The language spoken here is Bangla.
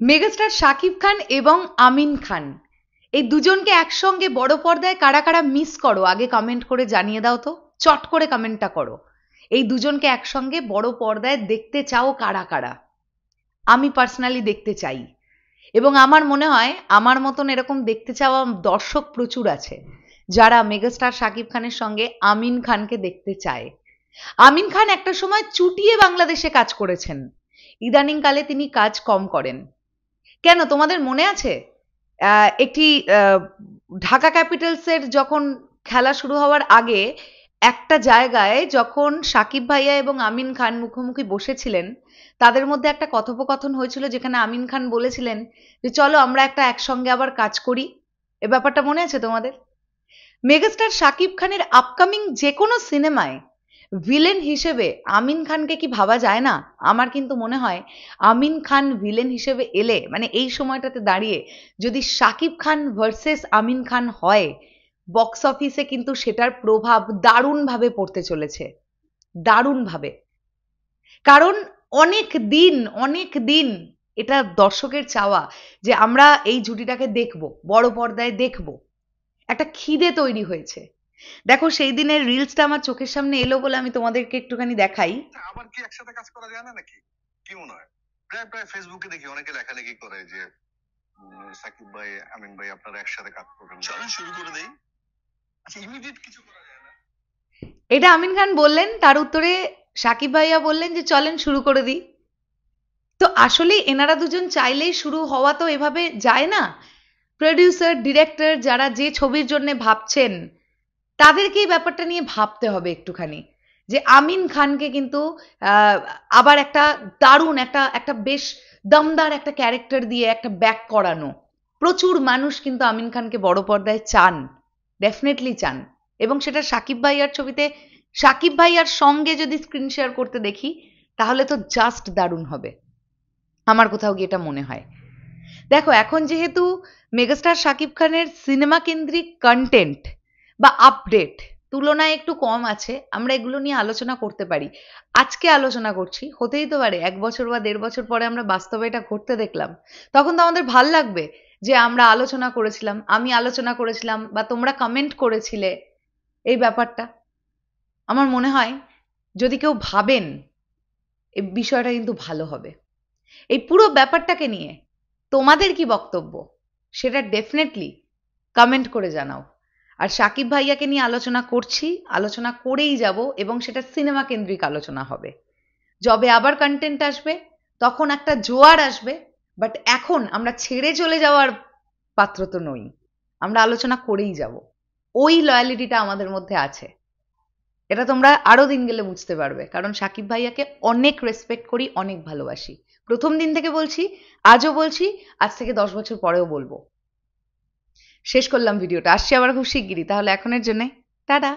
মেগাস্টার শাকিব খান এবং আমিন খান এই দুজনকে একসঙ্গে বড় পর্দায় কারা কারা মিস করো আগে কমেন্ট করে জানিয়ে দাও তো। চট করে কমেন্টটা করো। এই দুজনকে একসঙ্গে বড় পর্দায় দেখতে চাও কারা কারা? আমি পার্সোনালি দেখতে চাই, এবং আমার মনে হয় আমার মতন এরকম দেখতে চাওয়া দর্শক প্রচুর আছে যারা মেগাস্টার শাকিব খানের সঙ্গে আমিন খানকে দেখতে চায়। আমিন খান একটা সময় চুটিয়ে বাংলাদেশে কাজ করেছেন, ইদানিংকালে তিনি কাজ কম করেন। কেন তোমাদের মনে আছে একটি ঢাকা ক্যাপিটালসের যখন খেলা শুরু হওয়ার আগে একটা জায়গায় যখন সাকিব ভাইয়া এবং আমিন খান মুখোমুখি বসেছিলেন, তাদের মধ্যে একটা কথোপকথন হয়েছিল যেখানে আমিন খান বলেছিলেন যে চলো আমরা একটা একসঙ্গে আবার কাজ করি। এ ব্যাপারটা মনে আছে তোমাদের? মেগাস্টার শাকিব খানের আপকামিং যে কোনো সিনেমায় ভিলেন হিসেবে আমিন খানকে কি ভাবা যায় না? আমার কিন্তু মনে হয় আমিন খান ভিলেন হিসেবে এলে, মানে এই সময়টাতে দাঁড়িয়ে যদি শাকিব খান ভার্সেস আমিন খান হয়, বক্স অফিসে কিন্তু সেটার প্রভাব দারুণভাবে পড়তে চলেছে, দারুণভাবে। কারণ অনেক দিন এটা দর্শকের চাওয়া যে আমরা এই জুটিটাকে দেখবো, বড় পর্দায় দেখবো, একটা খিদে তৈরি হয়েছে। দেখো সেই দিনের রিলসটা আমার চোখের সামনে এলো বলে আমি তোমাদেরকে একটুখানি দেখাই। আবার কি একসাথে কাজ করা যায় না নাকি? কি মনে হয়? প্রায় প্রায় ফেসবুকে দেখি অনেকে লেখালেখি করে যে সাকিব ভাই, আমিন ভাই আপনারা একসাথে কাজ করবেন, চলেন শুরু করে দেই। আচ্ছা, ইমিডিয়েট কিছু করা যায় না? এটা আমিন খান বললেন, তার উত্তরে সাকিব ভাইয়া বললেন যে চলেন শুরু করে দিই। তো আসলে এনারা দুজন চাইলেই শুরু হওয়া তো এভাবে যায় না। প্রডিউসার, ডিরেক্টর যারা যে ছবির জন্য ভাবছেন তাদেরকে এই ব্যাপারটা নিয়ে ভাবতে হবে একটুখানি, যে আমিন খানকে কিন্তু আবার একটা দারুণ একটা বেশ দমদার একটা ক্যারেক্টার দিয়ে একটা ব্যাক করানো। প্রচুর মানুষ কিন্তু আমিন খানকে বড় পর্দায় চান, ডেফিনেটলি চান। এবং সেটা সাকিব ভাইয়ার ছবিতে সাকিব ভাইয়ার সঙ্গে যদি স্ক্রিন শেয়ার করতে দেখি তাহলে তো জাস্ট দারুণ হবে, আমার কোথাও গিয়ে এটা মনে হয়। দেখো এখন যেহেতু মেগাস্টার শাকিব খানের সিনেমা কেন্দ্রিক কন্টেন্ট বা আপডেট তুলনায় একটু কম আছে, আমরা এগুলো নিয়ে আলোচনা করতে পারি। আজকে আলোচনা করছি, হতেই তো পারে 1 বছর বা 1.5 বছর পরে আমরা বাস্তবে এটা ঘটতে দেখলাম, তখন তো আমাদের ভাল লাগবে যে আমরা আলোচনা করেছিলাম, আমি আলোচনা করেছিলাম বা তোমরা কমেন্ট করেছিলে এই ব্যাপারটা। আমার মনে হয় যদি কেউ ভাবেন এই বিষয়টা কিন্তু ভালো হবে। এই পুরো ব্যাপারটাকে নিয়ে তোমাদের কি বক্তব্য সেটা ডেফিনেটলি কমেন্ট করে জানাও। আর সাকিব ভাইয়াকে নিয়ে আলোচনা করছি, আলোচনা করেই যাব, এবং সেটা সিনেমা কেন্দ্রিক আলোচনা হবে। যবে আবার কন্টেন্ট আসবে তখন একটা জোয়ার আসবে, বাট এখন আমরা ছেড়ে চলে যাওয়ার পাত্র তো নই, আমরা আলোচনা করেই যাব। ওই লয়ালিটিটা আমাদের মধ্যে আছে, এটা তোমরা আরো দিন গেলে বুঝতে পারবে। কারণ সাকিব ভাইয়াকে অনেক রেসপেক্ট করি, অনেক ভালোবাসি, প্রথম দিন থেকে বলছি, আজও বলছি, আজ থেকে 10 বছর পরেও বলবো। শেষ করলাম ভিডিওটা, আসছি আবার খুব শিগগিরই। তাহলে এখনের জন্য টাটা।